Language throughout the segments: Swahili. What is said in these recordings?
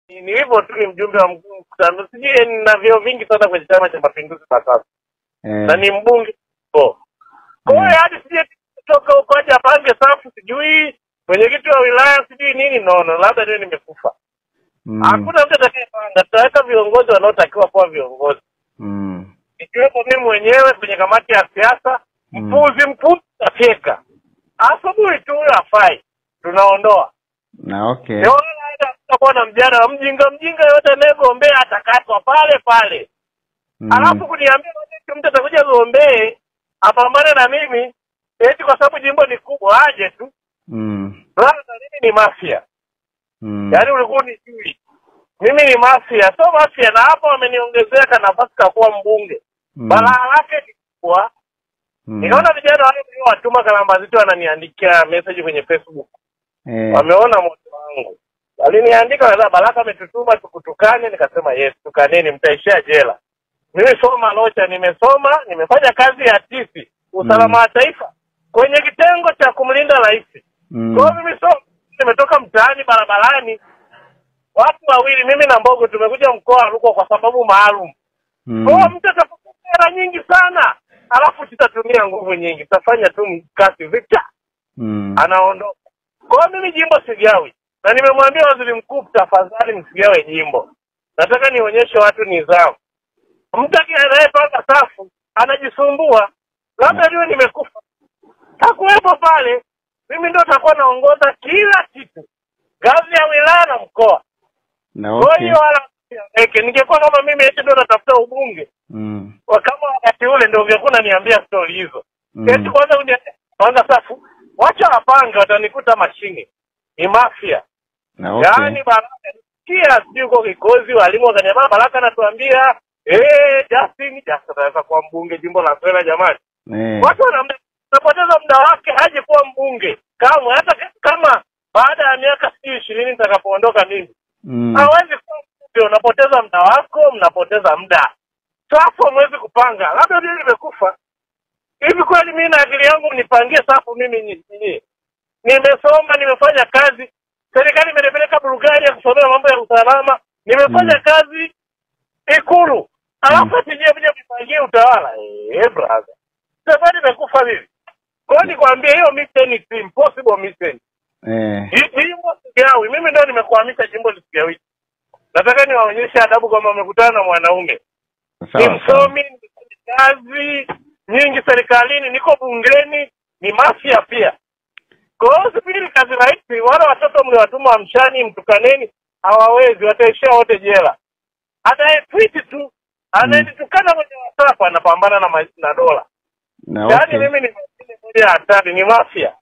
Ni hivyo tu, ni mjumbe wa mkutano. Sijui nina vyo vingi sana kwenye Chama cha Mapinduzi kwa sasa. Na ni mbunge. Kwa hiyo hadi sije kutoka huko aje apange safu, sijui mwenyekiti wa wilaya sijui nini, labda ndio nimekufa. Hakuna mtu atakayepanga, tutaweka viongozi wanaotakiwa kuwa viongozi. Ikiwepo mimi mwenyewe kwenye kamati ya siasa, mpuzi afyeka. Asubuhi tu afai, tunaondoa. Na okay. Ndio na mjana mjinga yote anayegombea atakatwa pale. Alafu kuniambia mtu atakuja gombee apambane na mimi eti kwa sababu jimbo ni kubwa aje tu. Brother, mimi ni mafia. Yaani ulikuwa unijui. Mimi ni mafia. So mafia, na hapo wameniongezea nafasi ya kuwa mbunge. Balaa lake ni kubwa. Ninaona vijana wale watuma Kalamba Zito wananiandikia message kwenye Facebook. Wameona moto wangu. Waliniandika na Baraka ametutuma tukutukane, nikasema yes, tukaneni mtaishia jela. Mimi soma locha, nimesoma, nimefanya kazi ya TC, usalama wa taifa, kwenye kitengo cha kumlinda rais. Kwa mimi nimetoka mtaani barabarani. Watu wawili, mimi na Mbogo, tumekuja mkoa wa Rukwa kwa sababu maalum. Kwa mtu atapokea nyingi sana, alafu tutatumia nguvu nyingi, tutafanya tu mkasi vita. Anaondoka. Kwa mimi jimbo sigawi. Na nimemwambia waziri mkuu, tafadhali msigawe jimbo. Nataka nionyeshe watu nidhamu. Mtu anayepanga safu anajisumbua. Labda ndio nimekufa. Hakuwepo pale. Mimi ndio nitakuwa naongoza kila kitu. Ngazi ya wilaya na mkoa. Na okay. Kwa hiyo wala ningekuwa kama mimi eti ndio natafuta ubunge. Kama wakati ule ndio ungekuwa unaniambia story hizo. Eti kwanza safu, wacha wapanga watanikuta mashine. Ni mafia. Na okay. Yaani Baraka kia siko kikozi, walimu wakanyama, Baraka anatuambia Justin anaweza kuwa mbunge jimbo la Kwela jamani. Watu wanapoteza muda wake aje kuwa mbunge. Hata kama baada ya miaka 20 nitakapoondoka mimi. Hawezi kuwa mbunge, unapoteza muda wako, mnapoteza muda. Safu mwezi kupanga. Labda ndio nimekufa. Hivi kweli mimi na akili yangu nipangie safu mimi nimesoma, nimefanya kazi. Serikali imenipeleka Bulgaria kusomea mambo ya usalama. Nimefanya kazi Ikulu. Alafu sije kujipangia utawala. Brother. Sasa nimekufa vipi? Kwa nini kwambia hiyo mission is impossible mission. Jimbo sigawi. Mimi ndio nimekuhamisha jimbo lisigawi. Nataka niwaonyeshe adabu kama mmekutana na mwanaume. Ni msomi, kazi nyingi serikalini, niko bungeni, ni mafia pia. Kwa hiyo sipiri kazi rahisi, wale watoto mliwatuma amshani mtukaneni, hawawezi, wataishia wote jela. Hata tweet tu, anayetukana kwenye WhatsApp anapambana na dola. Yaani mimi ni moja hatari, ni mafia.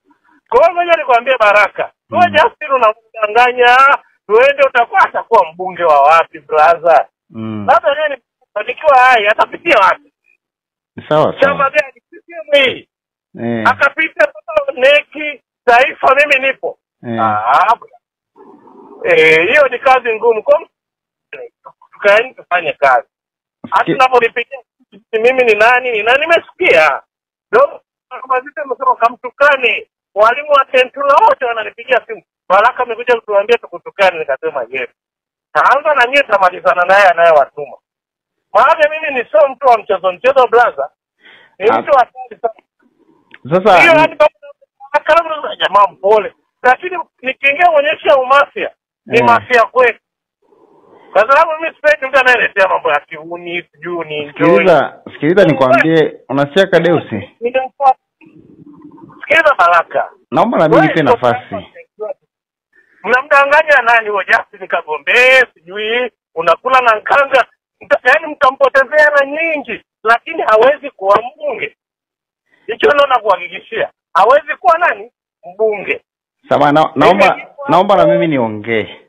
Kwa hiyo ngoja nikwambie Baraka, wewe Justin unamdanganya, tuende atakuwa mbunge wa wapi brother? Labda yeye nikiwa hai atapitia wapi? Sawa. Chama gani CCM? Akapita neki taifa, mimi nipo. Hiyo ni kazi ngumu. Kwa tukaeni tufanye kazi. Hata tunapopitia mimi ni nani nimesikia. Ndio kama zite msema kamtukane. Walimu wa Tentula wote wananipigia simu. Baraka amekuja kutuambia tukutukane, nikasema yes. Taanza na nyie tamalizana naye anayewatuma. Maana mimi ni sio mtu wa mchezo brother. Ni mtu wa sasa hiyo hadi kama jamaa mpole. Lakini nikiingia kuonyesha umafia, ni mafia kweli. Kwa sababu mimi sipendi mtu anayeletea mambo ya kiuni, sijui enjoy. Sikiliza nikwambie, unasikia Kadeusi? Sikiliza Baraka. Naomba na mimi nipe nafasi. Mnamdanganya nani huyo Justin Kagombee, sijui unakula na nkanga. Yaani mtampotezea na nyingi, lakini hawezi kuwa mbunge. Hicho ndio nakuhakikishia. Hawezi kuwa nani? Mbunge. Sawa, naomba na mimi niongee.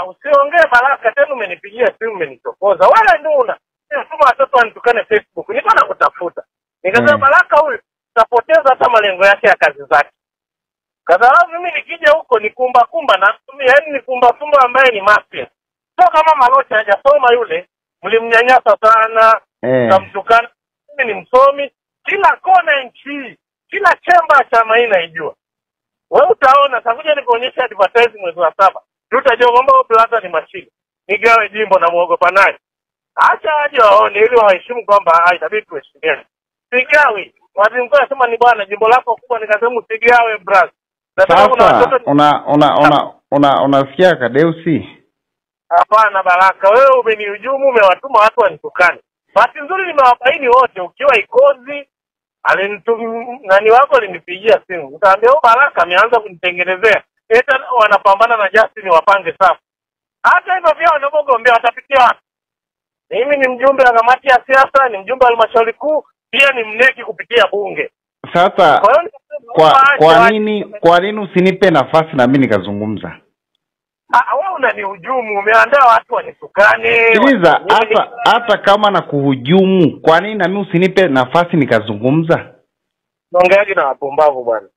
Usiongee Baraka, tena umenipigia simu umenichokoza. Wala ndio sema watoto wanitukane Facebook. Niko na kutafuta. Nikasema Baraka huyu tapoteza hata malengo yake ya kazi zake. Kwa sababu mimi nikija huko ni kumba na yaani ni kumba ambaye ni mafia. Sio kama Malocha hajasoma yule, mlimnyanyasa sana, kamtukana. Mimi ni msomi, kila kona nchi, kila chemba cha maina ijua. Wewe utaona, takuja nikuonyesha advertising mwezi wa 7. tutajua kwamba Blatter ni mashine. Nigawe jimbo na muogopa naye. Acha aje waone ili waheshimu kwamba itabidi tuheshimiane. Sigawi. Waziri mkuu anasema ni bwana jimbo lako kubwa, nikasema usigawe brother. Sasa unasikia Kadeusi? Hapana Baraka, wewe umenihujumu, umewatuma watu wanitukane. Bahati nzuri nimewabaini wote, ukiwa Ikozi nani wako alinipigia simu. Utaambia Baraka ameanza kunitengenezea. Eta wanapambana na Justin wapange safu. Hata hivyo pia wanapogombea watapitia wapi? Mimi ni mjumbe wa kamati ya siasa, ni mjumbe wa halmashauri kuu, pia ni mneki kupitia bunge. Sasa kwa nini usinipe nafasi na mimi nikazungumza? Wewe unanihujumu, umeandaa watu wanitukane. Sikiliza, hata kama na kuhujumu, kwa nini na mimi usinipe nafasi nikazungumza? Naongeaje na wapumbavu bwana?